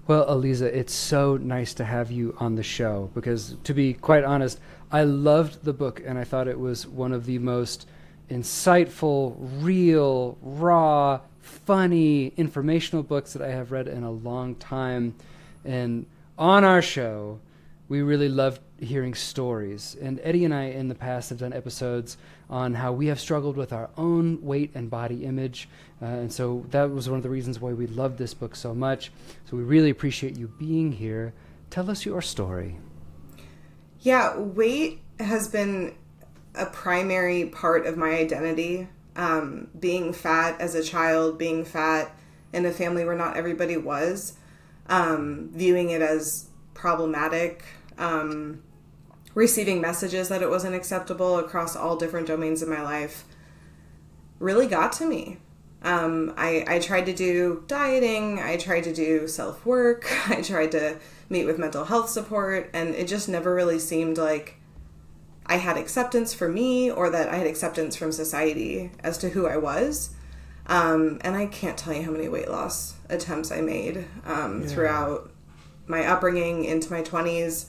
Well, Alisa, it's so nice to have you on the show because, to be quite honest, I loved the book and I thought it was one of the most insightful, real, raw, funny, informational books that I have read in a long time. And on our show, we really love hearing stories. And Eddie and I in the past have done episodes on how we have struggled with our own weight and body image. And so that was one of the reasons why we loved this book so much. So we really appreciate you being here. Tell us your story. Yeah, weight has been a primary part of my identity. Being fat as a child, being fat in a family where not everybody was, viewing it as problematic, receiving messages that it wasn't acceptable across all different domains of my life really got to me. I tried to do dieting, I tried to do self-work, I tried to meet with mental health support, and it just never really seemed like I had acceptance for me or that I had acceptance from society as to who I was. And I can't tell you how many weight loss attempts I made throughout my upbringing into my 20s,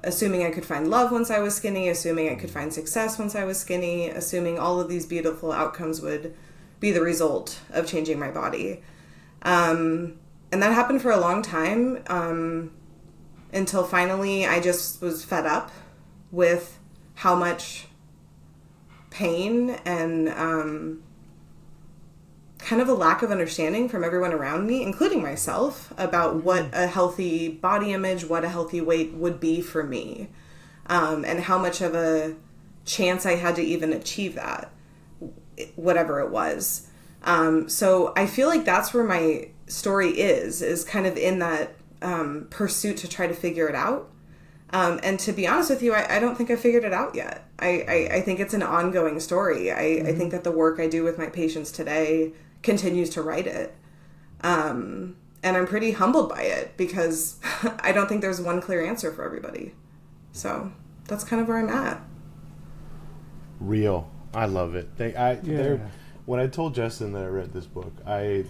assuming I could find love once I was skinny, assuming I could find success once I was skinny, assuming all of these beautiful outcomes would be the result of changing my body. And that happened for a long time, until finally I just was fed up with how much pain and kind of a lack of understanding from everyone around me, including myself, about what a healthy body image, what a healthy weight would be for me, and how much of a chance I had to even achieve that, whatever it was. So I feel like that's where my story is kind of in that pursuit to try to figure it out. And to be honest with you, I don't think I figured it out yet. I think it's an ongoing story. I think that the work I do with my patients today continues to write it. And I'm pretty humbled by it because I don't think there's one clear answer for everybody. So that's kind of where I'm at. Real. I love it. When I told Justin that I read this book, I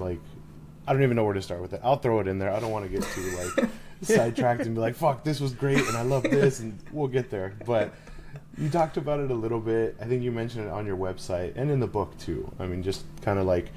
don't even know where to start with it. I'll throw it in there. I don't want to get too sidetracked and be like, fuck, this was great and I love this, and we'll get there. But you talked about it a little bit. I think you mentioned it on your website and in the book too. I mean, just kind of like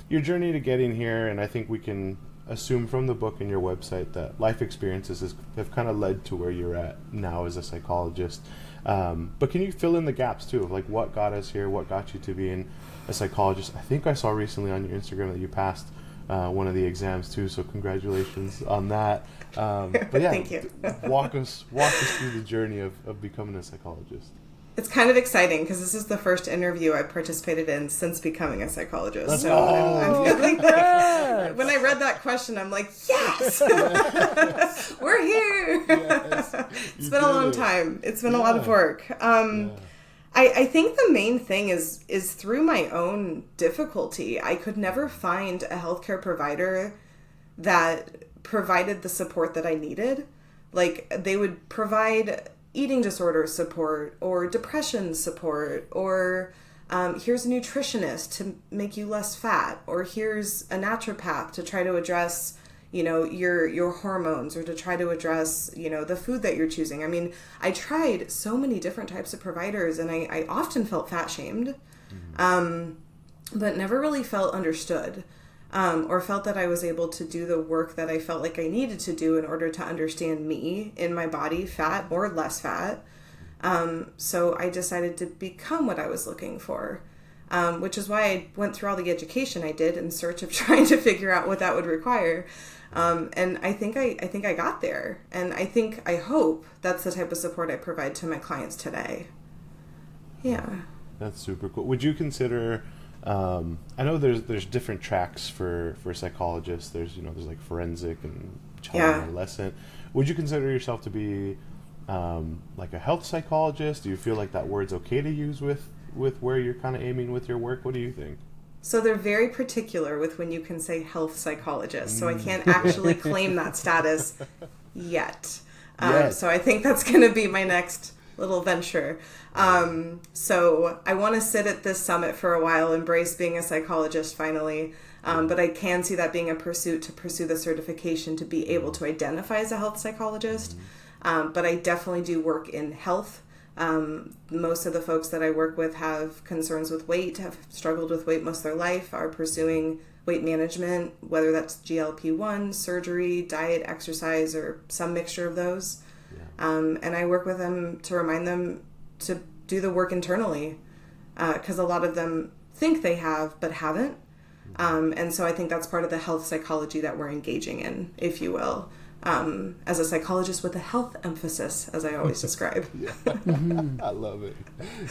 your journey to getting here, and I think we can assume from the book and your website that life experiences have kind of led to where you're at now as a psychologist. But can you fill in the gaps too of like what got us here, what got you to being a psychologist? I think I saw recently on your Instagram that you passed one of the exams too, so congratulations on that. But yeah, Thank you. walk us through the journey of becoming a psychologist. It's kind of exciting because this is the first interview I've participated in since becoming a psychologist. Let's So go. I'm feeling like, when I read that question, I'm like, yes, we're here. Yes, It's been a long time. It's been a lot of work. I think the main thing is through my own difficulty. I could never find a healthcare provider that provided the support that I needed. Like, they would provide eating disorder support or depression support, or here's a nutritionist to make you less fat, or here's a naturopath to try to address, your hormones, or to try to address, the food that you're choosing. I mean, I tried so many different types of providers, and I often felt fat shamed, but never really felt understood, or felt that I was able to do the work that I felt like I needed to do in order to understand me in my body, fat or less fat. So I decided to become what I was looking for, which is why I went through all the education I did in search of trying to figure out what that would require. And I think I got there, and I hope that's the type of support I provide to my clients today. Yeah. That's super cool. Would you consider, I know there's different tracks for psychologists. There's like forensic and child and adolescent. Would you consider yourself to be like a health psychologist? Do you feel like that word's okay to use with where you're kind of aiming with your work? What do you think? So they're very particular with when you can say health psychologist. So I can't actually claim that status yet. Yes. So I think that's going to be my next little venture. So I want to sit at this summit for a while, embrace being a psychologist finally. But I can see that being a pursuit to pursue the certification to be able to identify as a health psychologist. But I definitely do work in health. Most of the folks that I work with have concerns with weight, have struggled with weight most of their life, are pursuing weight management, whether that's GLP-1, surgery, diet, exercise, or some mixture of those. And I work with them to remind them to do the work internally, because a lot of them think they have but haven't. And so I think that's part of the health psychology that we're engaging in, if you will, as a psychologist with a health emphasis, as I always describe. I love it.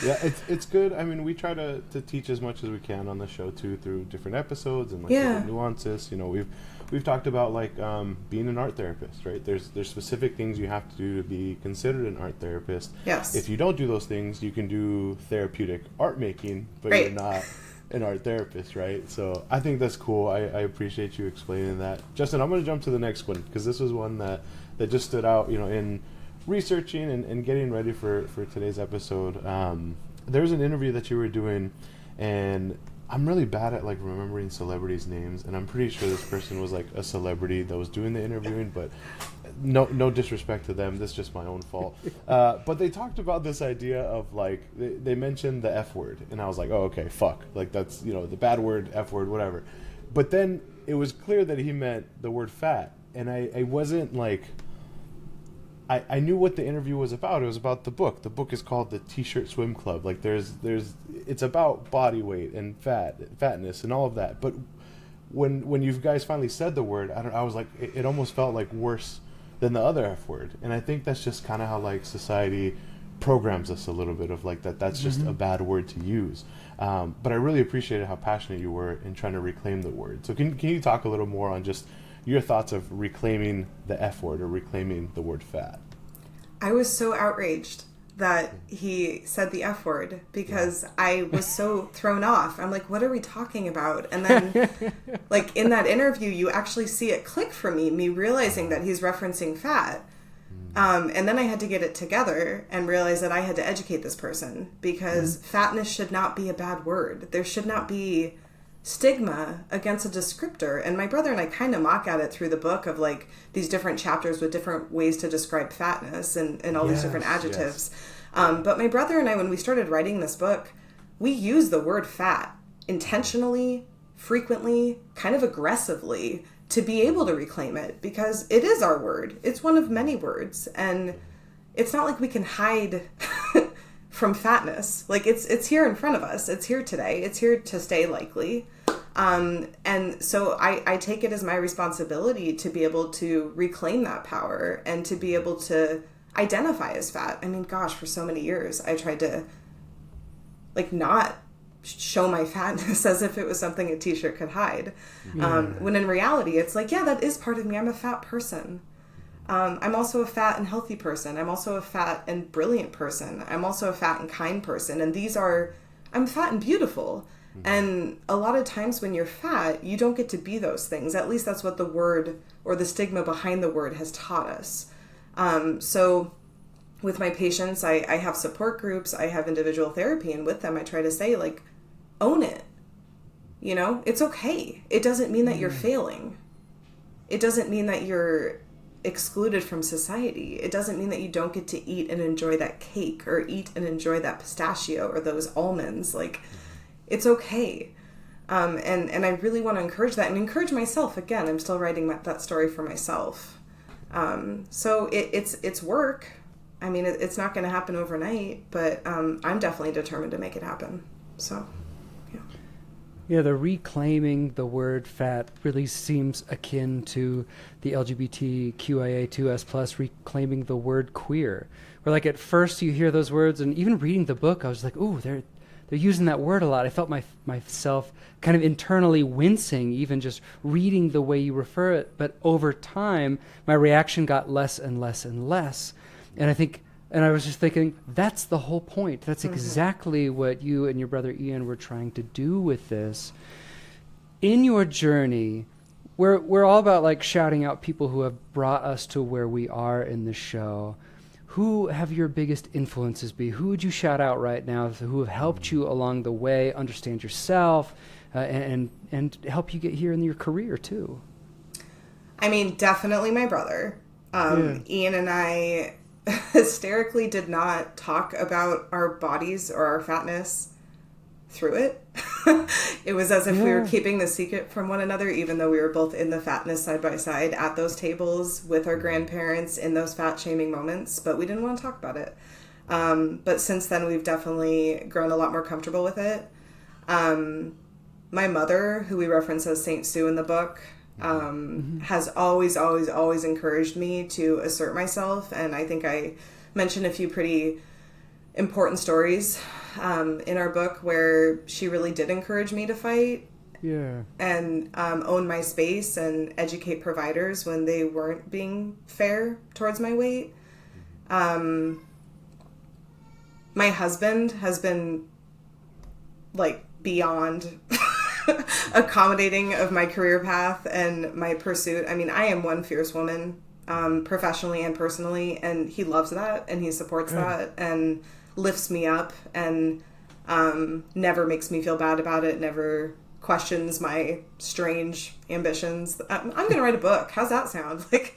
Yeah, it's good. I mean, we try to teach as much as we can on the show too, through different episodes and different nuances. You know, we've talked about being an art therapist, right? There's specific things you have to do to be considered an art therapist. Yes. If you don't do those things, you can do therapeutic art making, but you're not an art therapist, right? So I think that's cool. I appreciate you explaining that. Justin, I'm going to jump to the next one, because this was one that just stood out, you know, in researching and getting ready for today's episode. There's an interview that you were doing, and I'm really bad at remembering celebrities' names, and I'm pretty sure this person was a celebrity that was doing the interviewing, but no disrespect to them, this is just my own fault. But they talked about this idea of they mentioned the F word, and I was like, oh, okay, fuck, that's, you know, the bad word, F word, whatever. But then it was clear that he meant the word fat, and I wasn't I knew what the interview was about. It was about the book. The book is called The T-Shirt Swim Club. It's about body weight and fatness and all of that. But when you guys finally said the word, I was like, it almost felt worse than the other F word. And I think that's just kind of how society programs us a little bit of that's just a bad word to use. But I really appreciated how passionate you were in trying to reclaim the word. So can you talk a little more on just your thoughts of reclaiming the F word or reclaiming the word fat? I was so outraged that he said the F word, because I was so thrown off. I'm like, what are we talking about? And then in that interview, you actually see it click for me realizing that he's referencing fat. And then I had to get it together and realize that I had to educate this person, because fatness should not be a bad word. There should not be stigma against a descriptor. And my brother and I kind of mock at it through the book of these different chapters with different ways to describe fatness and all these different adjectives. But my brother and I, when we started writing this book, we use the word fat intentionally, frequently, kind of aggressively, to be able to reclaim it, because it is our word. It's one of many words, and it's not like we can hide from fatness. It's here in front of us. It's here today. It's here to stay, likely. And so I take it as my responsibility to be able to reclaim that power and to be able to identify as fat. I mean, gosh, for so many years, I tried to not show my fatness as if it was something a t-shirt could hide. When in reality, it's that is part of me. I'm a fat person. I'm also a fat and healthy person. I'm also a fat and brilliant person. I'm also a fat and kind person. And I'm fat and beautiful. And a lot of times when you're fat, you don't get to be those things. At least that's what the word or the stigma behind the word has taught us. So with my patients, I have support groups, I have individual therapy, and with them I try to say, own it. You know, it's okay. It doesn't mean that you're failing. It doesn't mean that you're excluded from society. It doesn't mean that you don't get to eat and enjoy that cake or eat and enjoy that pistachio or those almonds. It's okay. And I really want to encourage that and encourage myself. Again, I'm still writing that story for myself. So it's work. I mean, it's not going to happen overnight, but I'm definitely determined to make it happen. So, yeah. Yeah, the reclaiming the word fat really seems akin to the LGBTQIA2S+ reclaiming the word queer. Where at first you hear those words, and even reading the book, I was like, ooh, they're using that word a lot. I felt myself kind of internally wincing, even just reading the way you refer it. But over time, my reaction got less and less and less. And I was just thinking, that's the whole point. That's exactly what you and your brother Ian were trying to do with this. In your journey, we're all about shouting out people who have brought us to where we are in the show. Who have your biggest influences be? Who would you shout out right now who have helped you along the way, understand yourself, and help you get here in your career too? I mean, definitely my brother. Ian and I hysterically did not talk about our bodies or our fatness through it. It was as if we were keeping the secret from one another, even though we were both in the fatness side by side at those tables with our grandparents in those fat shaming moments, but we didn't want to talk about it. But since then, we've definitely grown a lot more comfortable with it. My mother, who we reference as Saint Sue in the book, has always, always, always encouraged me to assert myself. And I think I mentioned a few pretty important stories in our book where she really did encourage me to fight. And own my space and educate providers when they weren't being fair towards my weight. My husband has been like beyond accommodating of my career path and my pursuit. I mean, I am one fierce woman, professionally and personally, and he loves that and he supports that and lifts me up and never makes me feel bad about it, never questions my strange ambitions. I'm going to write a book. How's that sound? Like,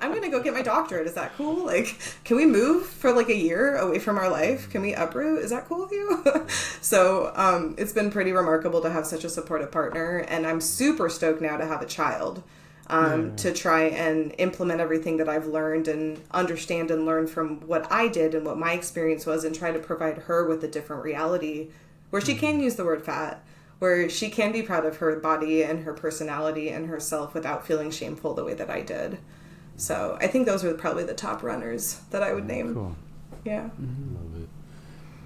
I'm going to go get my doctorate. Is that cool? Like, can we move for like a year away from our life? Can we uproot? Is that cool with you? So it's been pretty remarkable to have such a supportive partner. And I'm super stoked now to have a child to try and implement everything that I've learned and understand and learn from what I did and what my experience was, and try to provide her with a different reality where she can use the word fat, where she can be proud of her body and her personality and herself without feeling shameful the way that I did. So I think those are probably the top runners that I would name. Cool. Yeah. Love it.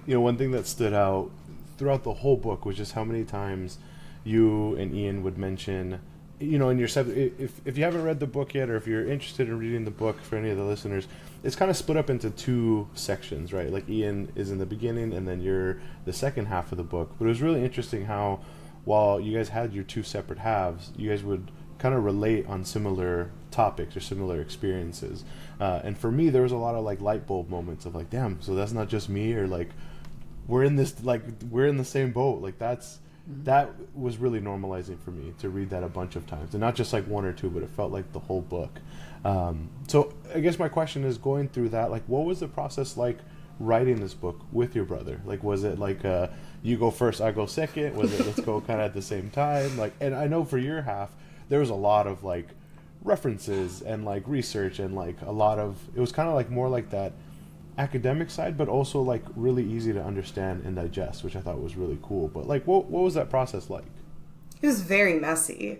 You know, one thing that stood out throughout the whole book was just how many times you and Ian would mention, you know, in your if you haven't read the book yet, or if you're interested in reading the book, for any of the listeners, it's kind of split up into two sections, right? Like Ian is in the beginning and then you're the second half of the book. But it was really interesting how, while you guys had your two separate halves, you guys would kind of relate on similar topics or similar experiences. And for me, there was a lot of like light bulb moments of like, damn, so that's not just me, or like we're in this, like we're in the same boat. Like that was really normalizing for me to read that a bunch of times, and not just like one or two, but it felt like the whole book. So I guess my question is, going through that, like, what was the process like writing this book with your brother? Like, was it like you go first, I go second? Was it let's go kind of at the same time? Like, and I know for your half there was a lot of like references and like research and like a lot of, it was kind of like more like that academic side, but also like really easy to understand and digest, which I thought was really cool. But like, what was that process like? It was very messy.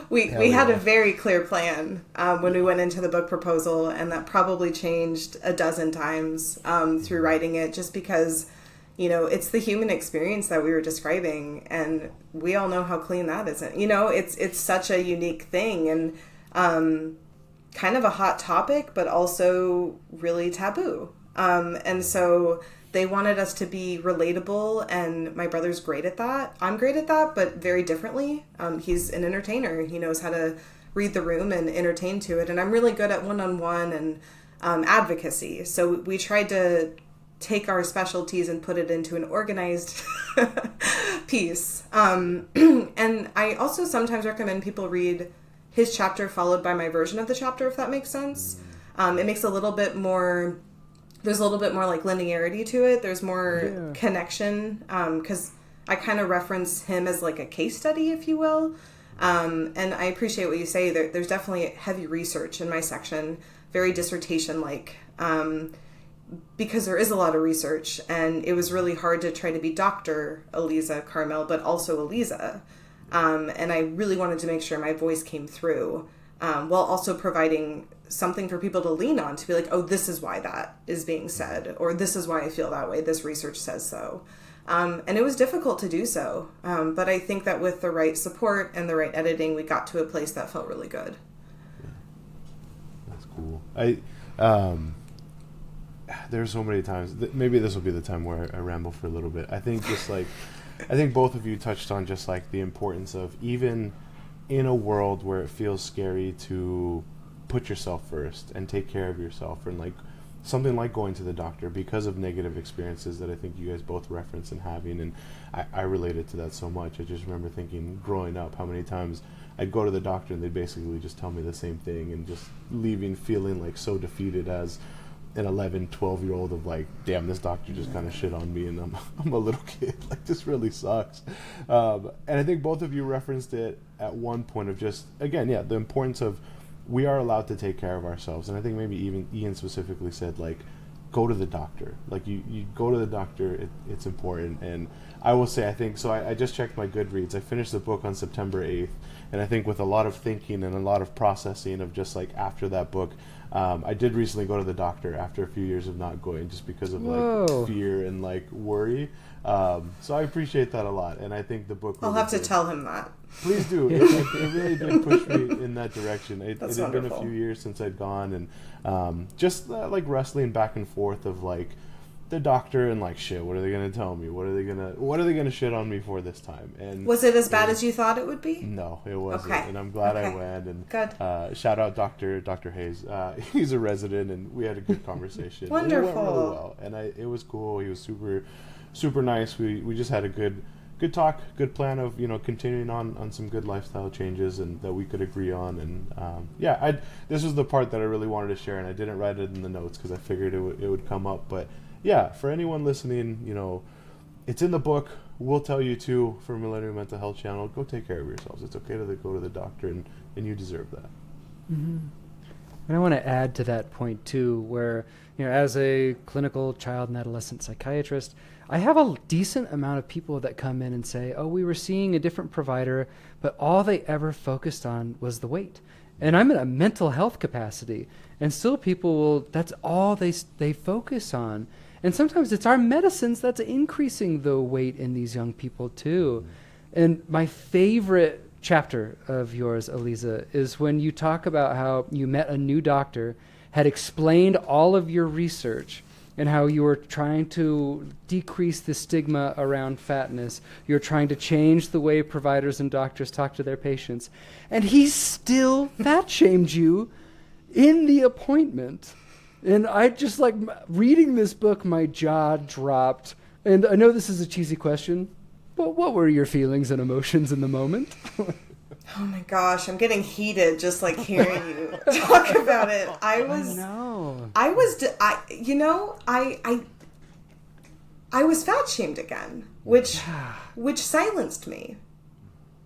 We had a very clear plan when we went into the book proposal, and that probably changed a dozen times through writing it, just because, you know, it's the human experience that we were describing, and we all know how clean that isn't. You know, it's such a unique thing, and kind of a hot topic, but also really taboo. And so they wanted us to be relatable, and my brother's great at that. I'm great at that, but very differently. He's an entertainer. He knows how to read the room and entertain to it. And I'm really good at one-on-one and advocacy. So we tried to take our specialties and put it into an organized piece. And I also sometimes recommend people read his chapter followed by my version of the chapter, if that makes sense. It makes a little bit more... There's a little bit more like linearity to it. There's more connection, because I kind of reference him as like a case study, if you will. And I appreciate what you say. There's definitely heavy research in my section, very dissertation-like, because there is a lot of research, and it was really hard to try to be Dr. Alisa Karmel, but also Alisa. And I really wanted to make sure my voice came through, while also providing something for people to lean on, to be like, oh, this is why that is being said, or this is why I feel that way, this research says so. And it was difficult to do so, but I think that with the right support and the right editing, we got to a place that felt really good. That's cool. There's so many times, maybe this will be the time where I ramble for a little bit. I think just like, I think both of you touched on just like the importance of, even in a world where it feels scary to put yourself first and take care of yourself, and like something like going to the doctor because of negative experiences that I think you guys both reference and having, and I related to that so much. I just remember thinking growing up how many times I'd go to the doctor and they'd basically just tell me the same thing, and just leaving feeling like so defeated as an 11, 12-year-old of like, damn, this doctor just kind of shit on me, and I'm a little kid. Like, this really sucks. And I think both of you referenced it at one point of just, again, the importance of we are allowed to take care of ourselves. And I think maybe even Ian specifically said, like, go to the doctor. Like, you go to the doctor, it's important. And I will say, I think, so I just checked my Goodreads. I finished the book on September 8th. And I think with a lot of thinking and a lot of processing of just like after that book, I did recently go to the doctor after a few years of not going, just because of like fear and like worry. So I appreciate that a lot, and I think the book. I'll have to tell him that. Please do. It really did push me in that direction. It had been a few years since I'd gone, and just like wrestling back and forth of like the doctor and like, shit, what are they gonna tell me? What are they gonna shit on me for this time? And was it as bad as you thought it would be? No, it wasn't. Okay. And I'm glad I went. And good. Shout out Dr. Hayes. He's a resident, and we had a good conversation. Wonderful. And it went really well, and it was cool. He was super nice. We just had a good talk, good plan of continuing on some good lifestyle changes and that we could agree on. And this was the part that I really wanted to share, and I didn't write it in the notes because I figured it would come up. But yeah, for anyone listening, it's in the book. We'll tell you too, for Millennium Mental Health Channel, go take care of yourselves. It's okay to go to the doctor, and you deserve that. Mm-hmm. And I want to add to that point too, where as a clinical child and adolescent psychiatrist, I have a decent amount of people that come in and say, oh, we were seeing a different provider, but all they ever focused on was the weight. And I'm in a mental health capacity, and still people will, that's all they focus on. And sometimes it's our medicines that's increasing the weight in these young people too. And my favorite chapter of yours, Alisa, is when you talk about how you met a new doctor, had explained all of your research, and how you were trying to decrease the stigma around fatness. You're trying to change the way providers and doctors talk to their patients. And he still fat shamed you in the appointment. And I just reading this book, my jaw dropped. And I know this is a cheesy question, but what were your feelings and emotions in the moment? Oh my gosh, I'm getting heated just hearing you talk about it. I was fat shamed again, which silenced me.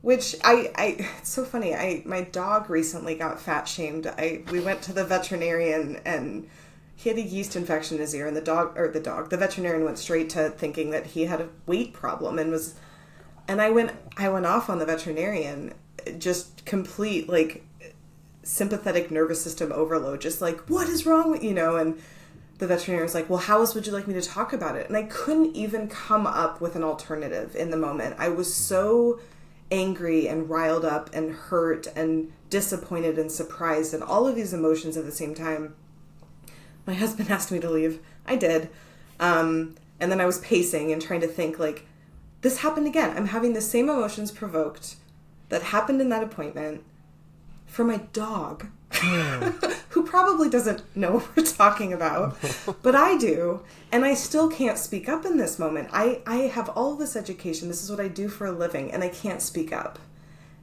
Which it's so funny. My dog recently got fat shamed. We went to the veterinarian and he had a yeast infection in his ear, and the veterinarian went straight to thinking that he had a weight problem and I went off on the veterinarian, just complete sympathetic nervous system overload, just what is wrong with and the veterinarian was like, well, how else would you like me to talk about it? And I couldn't even come up with an alternative in the moment. I was so angry and riled up and hurt and disappointed and surprised and all of these emotions at the same time. My husband asked me to leave. I did. And then I was pacing and trying to think this happened again. I'm having the same emotions provoked that happened in that appointment for my dog, who probably doesn't know what we're talking about, but I do, and I still can't speak up in this moment. I have all of this education. This is what I do for a living, and I can't speak up.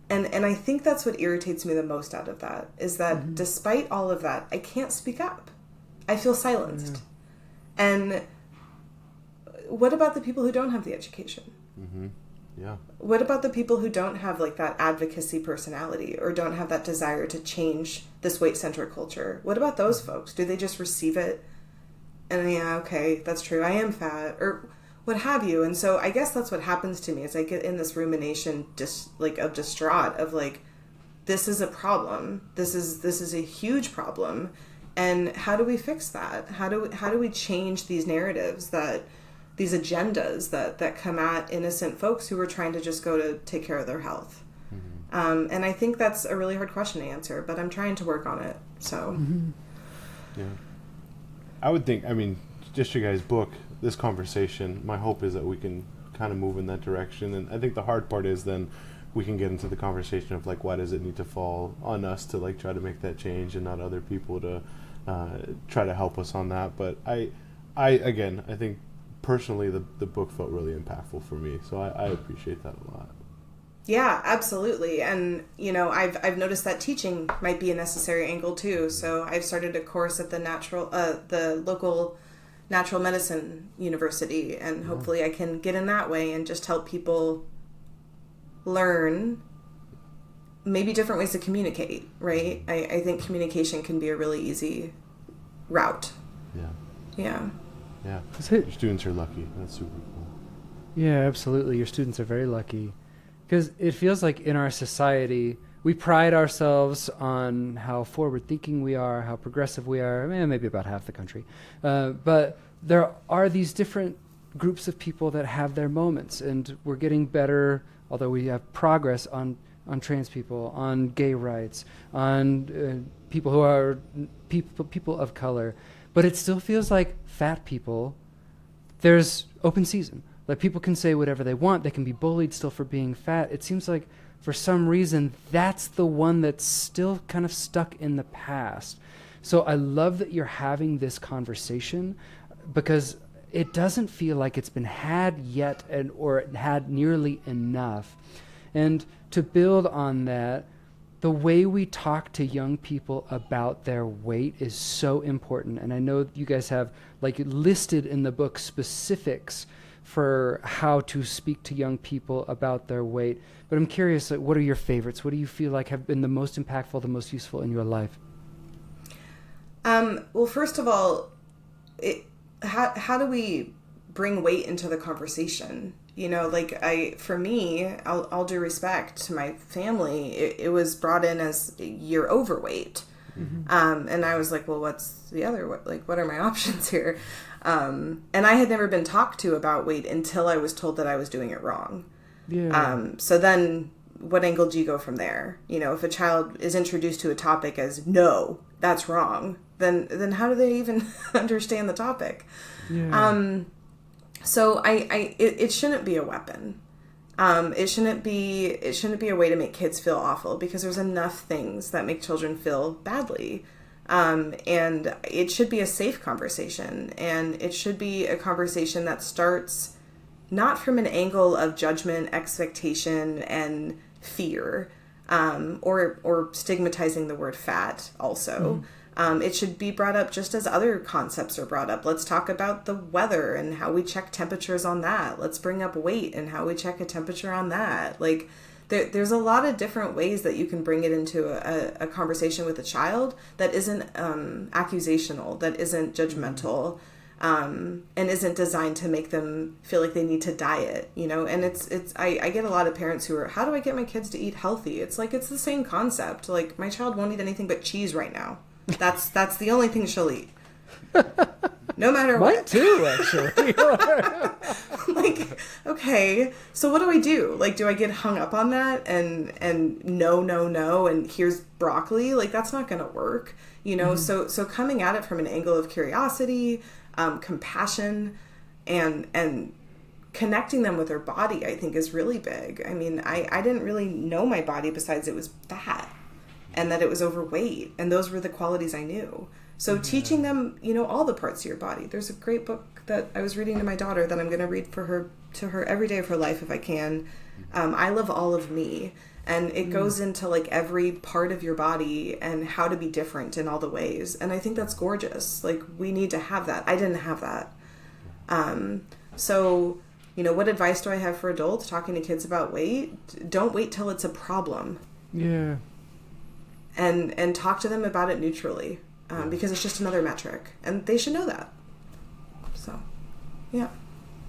And I think that's what irritates me the most out of that, is that despite all of that, I can't speak up. I feel silenced. Yeah. And what about the people who don't have the education? Mm-hmm. Yeah. What about the people who don't have that advocacy personality or don't have that desire to change this weight-centric culture? What about those folks? Do they just receive it and okay, that's true, I am fat, or what have you? And so I guess that's what happens to me is I get in this rumination of distraught of this is a problem. This is a huge problem. And how do we fix that? How do we change these narratives, these agendas that come at innocent folks who are trying to just go to take care of their health? Mm-hmm. And I think that's a really hard question to answer, but I'm trying to work on it. So, yeah, I would think. Just your guys' book, this conversation. My hope is that we can kind of move in that direction, and I think the hard part is then we can get into the conversation of why does it need to fall on us to try to make that change and not other people to try to help us on that. But I think personally the book felt really impactful for me, so I appreciate that a lot. Yeah, absolutely. And, I've noticed that teaching might be a necessary angle too. So I've started a course at the local natural medicine university, and hopefully I can get in that way and just help people learn maybe different ways to communicate, right? I think communication can be a really easy route. Yeah. Your students are lucky. That's super cool. Yeah, absolutely. Your students are very lucky. Because it feels like in our society, we pride ourselves on how forward-thinking we are, how progressive we are, maybe about half the country. But there are these different groups of people that have their moments, and we're getting better, although we have progress on trans people, on gay rights, on people who are people of color. But it still feels like fat people, there's open season. Like, people can say whatever they want. They can be bullied still for being fat. It seems like, for some reason, that's the one that's still kind of stuck in the past. So I love that you're having this conversation, because it doesn't feel like it's been had yet, or had nearly enough. And to build on that, the way we talk to young people about their weight is so important. And I know you guys have listed in the book specifics for how to speak to young people about their weight. But I'm curious, what are your favorites? What do you feel like have been the most impactful, the most useful in your life? Well, first of all, how do we bring weight into the conversation? For me, all due respect to my family, it was brought in as you're overweight. Mm-hmm. And I was like, well, what's the other, what are my options here? And I had never been talked to about weight until I was told that I was doing it wrong. Yeah. So then what angle do you go from there? If a child is introduced to a topic as, no, that's wrong, then how do they even understand the topic? Yeah. So it shouldn't be a weapon. It shouldn't be a way to make kids feel awful, because there's enough things that make children feel badly. And it should be a safe conversation, and it should be a conversation that starts not from an angle of judgment, expectation, and fear, or stigmatizing the word fat also. Mm-hmm. It should be brought up just as other concepts are brought up. Let's talk about the weather and how we check temperatures on that. Let's bring up weight and how we check a temperature on that. There's a lot of different ways that you can bring it into a conversation with a child that isn't accusational, that isn't judgmental, and isn't designed to make them feel like they need to diet, And I get a lot of parents who are, how do I get my kids to eat healthy? It's the same concept. My child won't eat anything but cheese right now. That's the only thing she'll eat. No matter what. Mine too, actually. Okay, so what do I do? Do I get hung up on that and no, and here's broccoli? That's not going to work, Mm-hmm. So coming at it from an angle of curiosity, compassion, and connecting them with their body, I think, is really big. I mean, I didn't really know my body besides it was fat and that it was overweight, and those were the qualities I knew. So teaching them, all the parts of your body. There's a great book that I was reading to my daughter that I'm going to read to her every day of her life if I can. I Love All of Me. And it goes into every part of your body and how to be different in all the ways. And I think that's gorgeous. We need to have that. I didn't have that. So, what advice do I have for adults talking to kids about weight? Don't wait till it's a problem. Yeah. And talk to them about it neutrally. Because it's just another metric, and they should know that. So, yeah.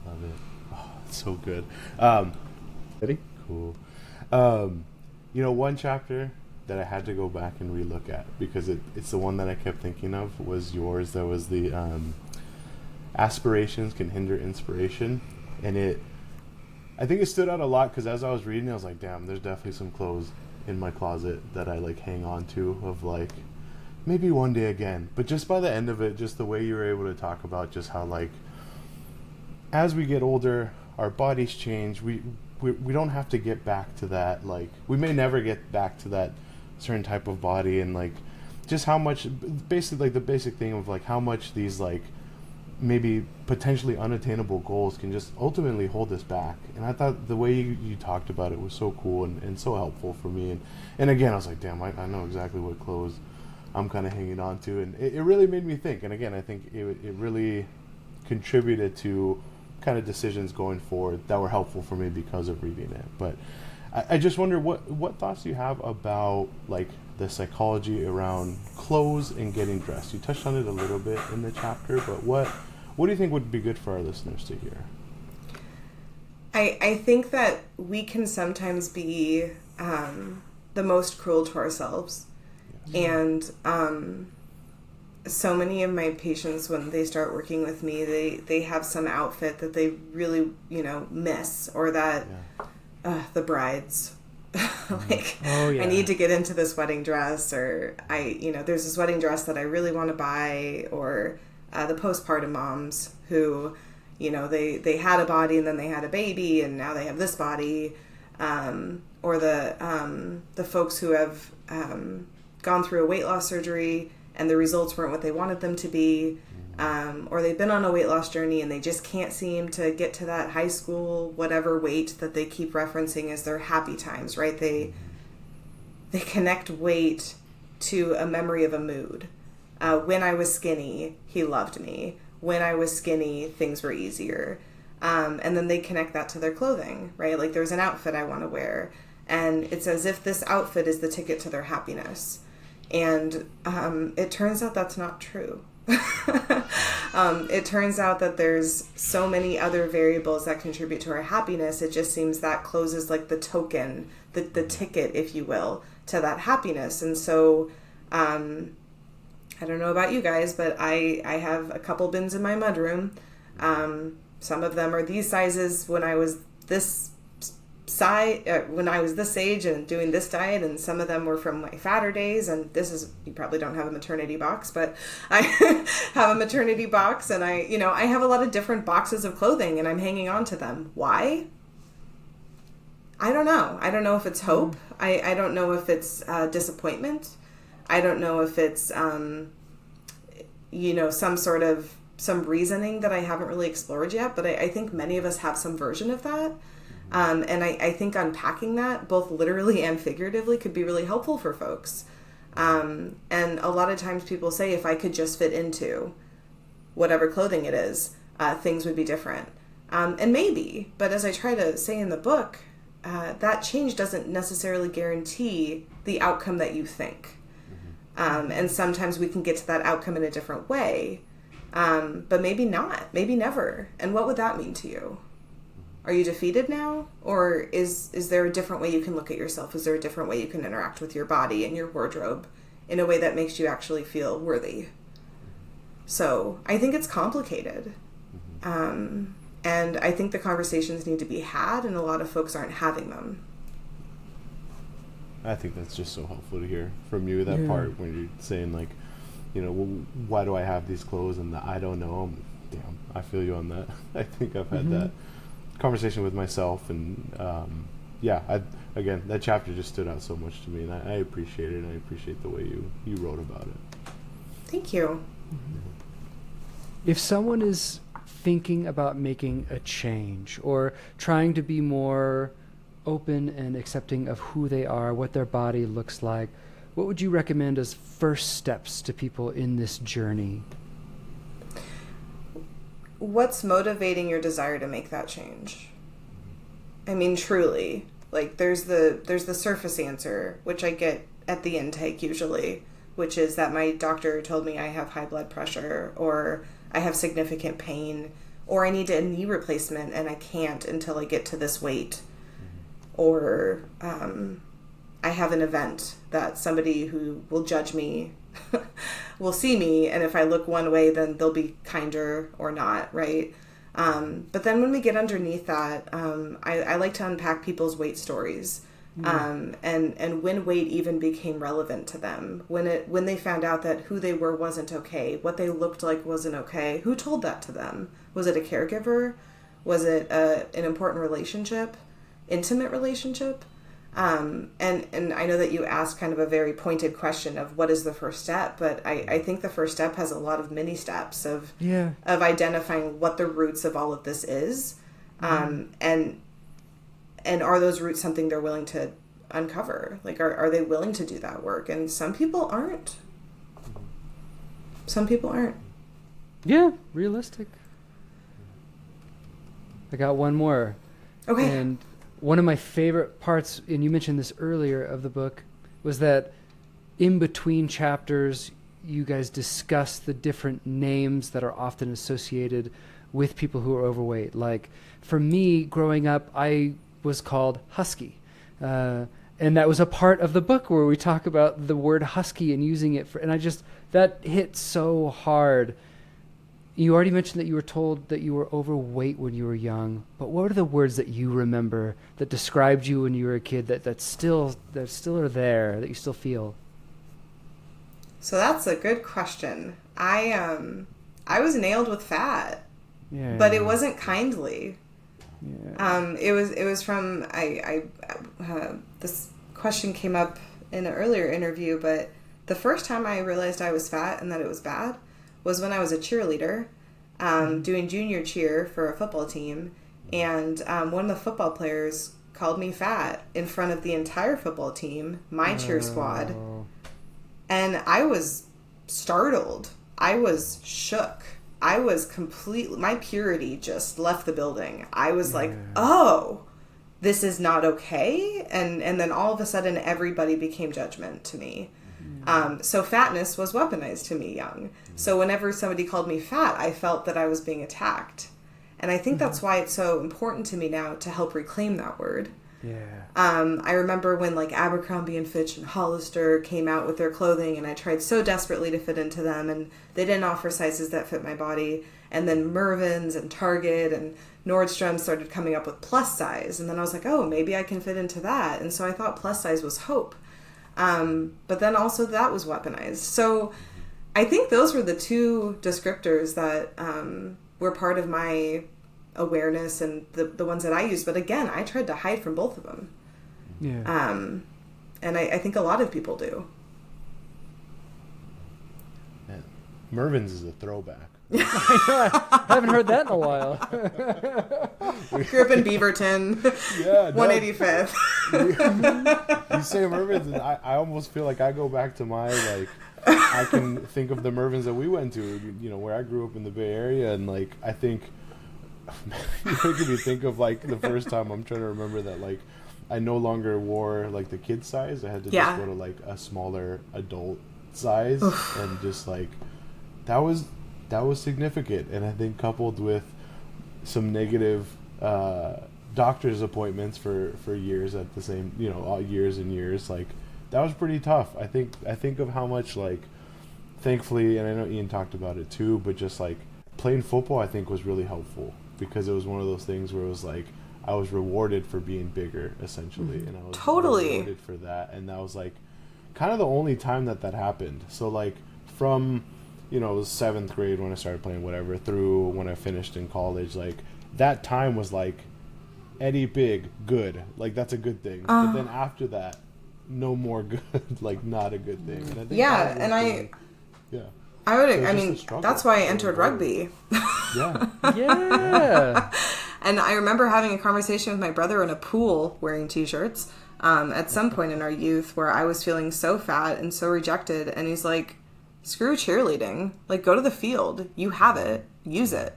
Love it. Oh, it's so good. Ready? Cool. One chapter that I had to go back and relook at, because it's the one that I kept thinking of, was yours. That was the aspirations can hinder inspiration, and I think it stood out a lot, because as I was reading, I was like, damn, there's definitely some clothes in my closet that I hang on to, of maybe one day again. But just by the end of it, just the way you were able to talk about just how as we get older, our bodies change. We don't have to get back to that, we may never get back to that certain type of body, and just how much, basically like the basic thing of like how much these like maybe potentially unattainable goals can just ultimately hold us back. And I thought the way you talked about it was so cool and so helpful for me. And again, I was like, damn, I know exactly what clothes I'm kind of hanging on to. And it really made me think. And again, I think it really contributed to kind of decisions going forward that were helpful for me because of reading it. But I just wonder what thoughts you have about like the psychology around clothes and getting dressed. You touched on it a little bit in the chapter, but what do you think would be good for our listeners to hear? I think that we can sometimes be the most cruel to ourselves. Yes. And so many of my patients, when they start working with me, they have some outfit that they really, miss, or that the brides. Like, oh, yeah. I need to get into this wedding dress, or there's this wedding dress that I really want to buy, or the postpartum moms who, they had a body and then they had a baby and now they have this body, or the folks who have gone through a weight loss surgery and the results weren't what they wanted them to be, or they've been on a weight loss journey and they just can't seem to get to that high school whatever weight that they keep referencing as their happy times, right? They connect weight to a memory of a mood. When I was skinny, he loved me. When I was skinny, things were easier. And then they connect that to their clothing, right? Like, there's an outfit I want to wear, and it's as if this outfit is the ticket to their happiness. And it turns out that's not true. It turns out that there's so many other variables that contribute to our happiness. It just seems that clothes is like the token, the ticket, if you will, to that happiness. And so I don't know about you guys, but I have a couple bins in my mudroom. Some of them are these sizes when I was this when I was this age and doing this diet, and some of them were from my fatter days. And you probably don't have a maternity box, but I have a maternity box, and I have a lot of different boxes of clothing, and I'm hanging on to them. Why? I don't know. I don't know if it's hope. I don't know if it's disappointment. I don't know if it's some reasoning that I haven't really explored yet, but I think many of us have some version of that. And I think unpacking that, both literally and figuratively, could be really helpful for folks. And a lot of times people say, if I could just fit into whatever clothing it is, things would be different. And maybe, but as I try to say in the book, that change doesn't necessarily guarantee the outcome that you think. And sometimes we can get to that outcome in a different way, but maybe not, maybe never. And what would that mean to you? Are you defeated now? Or is there a different way you can look at yourself? Is there a different way you can interact with your body and your wardrobe in a way that makes you actually feel worthy? So I think it's complicated. And I think the conversations need to be had, and a lot of folks aren't having them. I think that's just so helpful to hear from you, that part when you're saying, like, why do I have these clothes, and I don't know. Damn, I feel you on that. I think I've had that conversation with myself, and again, that chapter just stood out so much to me, and I appreciate it, and I appreciate the way you wrote about it. Thank you. If someone is thinking about making a change or trying to be more open and accepting of who they are, what their body looks like, what would you recommend as first steps to people in this journey? What's motivating your desire to make that change? I mean, truly, like, there's the surface answer, which I get at the intake usually, which is that my doctor told me I have high blood pressure, or I have significant pain, or I need a knee replacement and I can't until I get to this weight, or I have an event that somebody who will judge me will see me, and if I look one way, then they'll be kinder or not, right? But then when we get underneath that, I like to unpack people's weight stories, and when weight even became relevant to them, when they found out that who they were wasn't okay, what they looked like wasn't okay. Who told that to them? Was it a caregiver? Was it an important relationship, intimate relationship? And I know that you asked kind of a very pointed question of what is the first step, but I think the first step has a lot of mini steps of identifying what the roots of all of this is, and are those roots something they're willing to uncover? Like, are they willing to do that work? And some people aren't. Some people aren't. Yeah, realistic. I got one more. Okay. And one of my favorite parts, and you mentioned this earlier, of the book, was that in between chapters, you guys discuss the different names that are often associated with people who are overweight. Like, for me, growing up, I was called Husky. And that was a part of the book where we talk about the word husky and using it for, and that hit so hard. You already mentioned that you were told that you were overweight when you were young, but what are the words that you remember that described you when you were a kid that still are there, that you still feel? So that's a good question. I was nailed with fat, but it wasn't kindly. Yeah. It was from this question came up in an earlier interview, but the first time I realized I was fat and that it was bad was when I was a cheerleader, doing junior cheer for a football team, and one of the football players called me fat in front of the entire football team, my cheer squad, and I was startled. I was shook. I was completely, my purity just left the building. I was like, oh, this is not okay. And then all of a sudden, everybody became judgment to me. So fatness was weaponized to me young. So whenever somebody called me fat, I felt that I was being attacked. And I think that's why it's so important to me now to help reclaim that word. Yeah. I remember when like Abercrombie and Fitch and Hollister came out with their clothing, and I tried so desperately to fit into them, and they didn't offer sizes that fit my body. And then Mervyn's and Target and Nordstrom started coming up with plus size. And then I was like, oh, maybe I can fit into that. And so I thought plus size was hope. But then also that was weaponized. So I think those were the two descriptors that were part of my awareness and the ones that I used. But again, I tried to hide from both of them. Yeah. And I think a lot of people do. Man, Mervyn's is a throwback. I haven't heard that in a while. Grew up in Beaverton, Yeah, 185th. You say Mervyn's, and I almost feel like I go back to my, like, I can think of the Mervyn's that we went to, you know, where I grew up in the Bay Area, and, like, I think, making me think of, like, the first time I'm trying to remember that, like, I no longer wore, like, the kid size. I had to just go to, like, a smaller adult size, and just, like, that was significant. And I think coupled with some negative doctor's appointments for years at the same, you know, all years and years, like, that was pretty tough. I think of how much, like, thankfully, and I know Ian talked about it too, but just, like, playing football, I think, was really helpful, because it was one of those things where it was like I was rewarded for being bigger, essentially, and I was rewarded for that, and that was, like, kind of the only time that happened. So, like, from, you know, 7th grade when I started playing whatever through when I finished in college, like, that time was like Eddie big, good, like, that's a good thing. But then after that, no more good, like, not a good thing. And I think I mean, that's why I entered rugby. Yeah. Yeah. And I remember having a conversation with my brother in a pool wearing t-shirts at some point in our youth, where I was feeling so fat and so rejected. And he's like, screw cheerleading. Like, go to the field. You have it. Use it.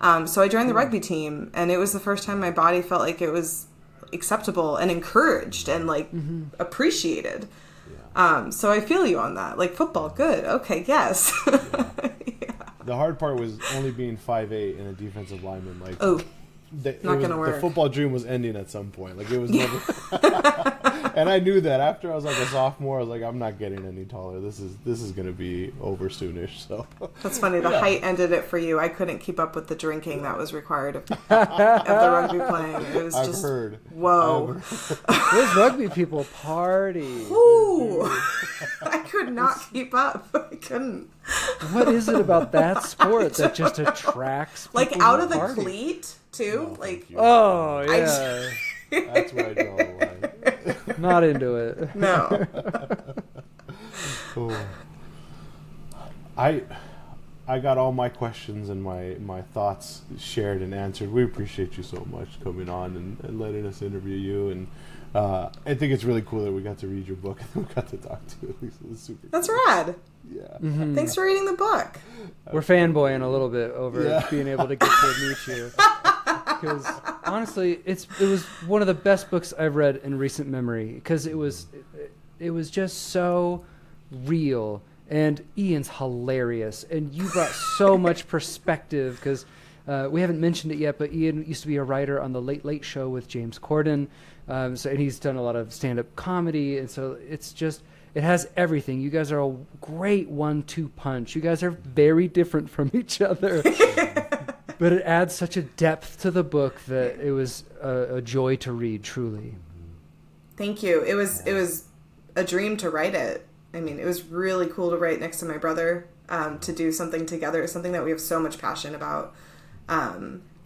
So I joined the rugby team, and it was the first time my body felt like it was acceptable and encouraged and, like, appreciated. So I feel you on that. Like, football, good. Okay, yes. The hard part was only being 5'8" and a defensive lineman. Like, not gonna work. The football dream was ending at some point. Like, it was never. And I knew that after I was like a sophomore. I was like, I'm not getting any taller. This is gonna be over soonish. So that's funny. The height ended it for you. I couldn't keep up with the drinking that was required of the rugby playing. It was just heard. Whoa. Those rugby people party. Ooh. I could not keep up. I couldn't. What is it about that sport that just attracts people, like, out of the party? cleat too? No, like, oh yeah. That's where I draw the line. Not into it. No. Oh. I got all my questions and my thoughts shared and answered. We appreciate you so much coming on and letting us interview you. And I think it's really cool that we got to read your book and we got to talk to you. It was super That's cool. rad. Yeah. Mm-hmm. Thanks for reading the book. We're fanboying a little bit over being able to get to meet you. Because honestly, it was one of the best books I've read in recent memory. Because it was just so real. And Ian's hilarious. And you brought so much perspective. Because we haven't mentioned it yet, but Ian used to be a writer on the Late Late Show with James Corden. And he's done a lot of stand-up comedy. And so it's just... It has everything. You guys are a great 1-2 punch. You guys are very different from each other. But it adds such a depth to the book that it was a joy to read, truly. Thank you. It was a dream to write it. I mean, it was really cool to write next to my brother, to do something together, something that we have so much passion about.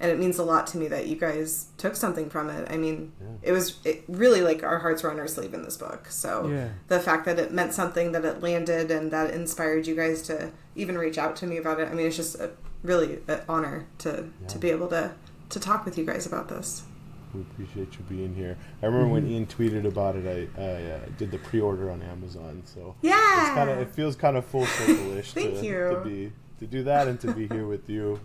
And it means a lot to me that you guys took something from it. I mean, it really like our hearts were on our sleeve in this book. So the fact that it meant something, that it landed, and that it inspired you guys to even reach out to me about it. I mean, it's just really an honor to be able to talk with you guys about this. We appreciate you being here. I remember when Ian tweeted about it, I did the pre-order on Amazon. So it feels kind of full circle-ish to do that and to be here with you.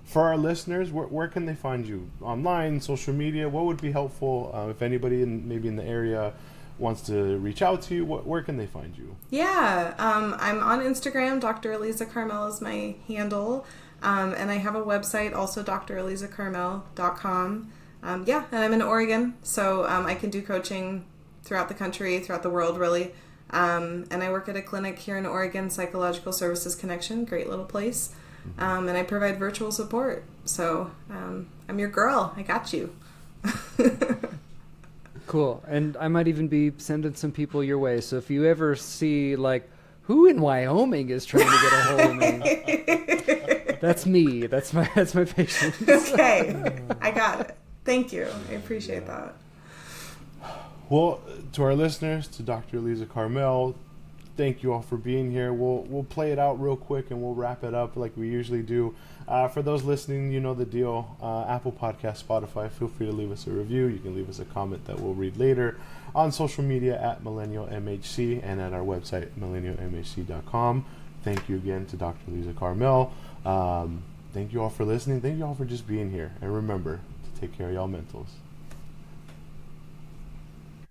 For our listeners, where can they find you? Online, social media? What would be helpful if anybody maybe in the area wants to reach out to you? Where can they find you? Yeah, I'm on Instagram. Dr. Alisa Karmel is my handle. And I have a website, also dralisakarmel.com. And I'm in Oregon, so I can do coaching throughout the country, throughout the world, really. And I work at a clinic here in Oregon, Psychological Services Connection, great little place. And I provide virtual support. So I'm your girl. I got you. Cool. And I might even be sending some people your way. So if you ever see, like, who in Wyoming is trying to get a hold of me? That's me. That's my patient. Okay. I got it. Thank you. I appreciate that. Well, to our listeners, to Dr. Alisa Karmel, thank you all for being here. We'll play it out real quick and we'll wrap it up like we usually do. For those listening, you know the deal. Apple Podcast, Spotify, feel free to leave us a review. You can leave us a comment that we'll read later. On social media at MillennialMHC and at our website, millennialmhc.com. Thank you again to Dr. Alisa Karmel. Thank you all for listening. Thank you all for just being here. And remember to take care of y'all mentals.